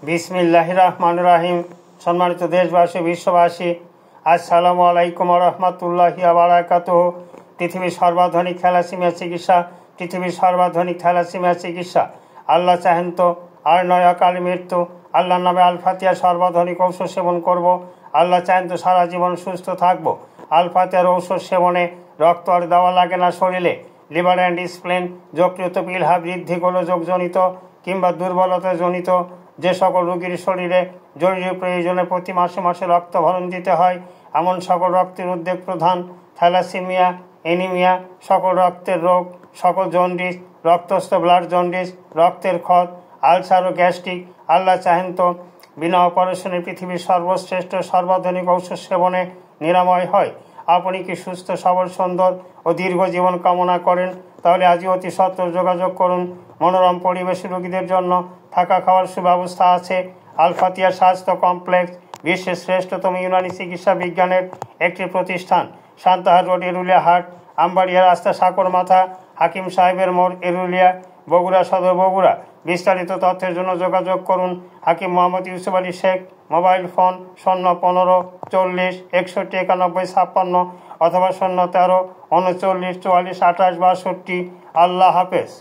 বিসমিল্লাহির রহমানির রহিম। সম্মানিত দেশবাসী, বিশ্ববাসী, আসসালামু আলাইকুম রহমতুল্লাহি ওয়া বারাকাতুহু। পৃথিবীর সর্বাধুনিক থ্যালাসেমিয়া চিকিৎসা, পৃথিবীর সর্বাধুনিক থ্যালাসেমিয়া চিকিৎসা। আল্লাহ চাহেন তো আর নয় অকাল মৃত্যু। আল্লাহর নামে আল ফাতিহা সর্বাধুনিক ঔষধ সেবন করব। আল্লাহ চাহেন তো সারা জীবন সুস্থ থাকবো। আল ফাতিহার ঔষধ সেবনে রক্ত আর দেওয়া লাগে না শরীরে। লিভার অ্যান্ড স্প্লেন, যকৃত, পিলহা বৃদ্ধি, গোলযোগজনিত কিংবা দুর্বলতাজনিত যে সকল রোগীর শরীরে জরুরি প্রয়োজনে প্রতি মাসে মাসে রক্ত ভরণ দিতে হয়, এমন সকল রক্তের উদ্বেগ প্রধান থ্যালাসেমিয়া, এনিমিয়া, সকল রক্তের রোগ, সকল জন্ডিস, রক্তস্থ ব্লাড জন্ডিস, রক্তের ক্ষত, আলসার ও গ্যাস্ট্রিক। আল্লাহ চাহেন তো বিনা অপারেশনে পৃথিবীর সর্বশ্রেষ্ঠ সর্বাধুনিক ঔষধ সেবনে নিরাময় হয়। আপনি কি সুস্থ, সবল, সুন্দর ও দীর্ঘ জীবন কামনা করেন? তাহলে আজই অতি সত্বর যোগাযোগ করুন। মনোরম পরিবেশে রোগীদের জন্য থাকা খাওয়ার সুব্যবস্থা আছে। আল ফাতিহা স্বাস্থ্য কমপ্লেক্স বিশ্বের শ্রেষ্ঠতম ইউনানি চিকিৎসা বিজ্ঞানের একটি প্রতিষ্ঠান। সান্তাহার রোড, এরুলিয়া হাট, আমবাড়িয়া রাস্তা, সাকরমাথা, হাকিম সাহেবের মোড়, এরুলিয়া, বগুড়া সদর, বগুড়া। বিস্তারিত তথ্যের জন্য যোগাযোগ করুন হাকিম মোহাম্মদ ইউসুফ আলী শেখ। মোবাইল ফোন ০১৫ ৪০ ৬১ ৯১ ৫৬ অথবা ০১৩ ৩৯ ৪৪ ২৮ ৬২। আল্লাহ হাফেজ।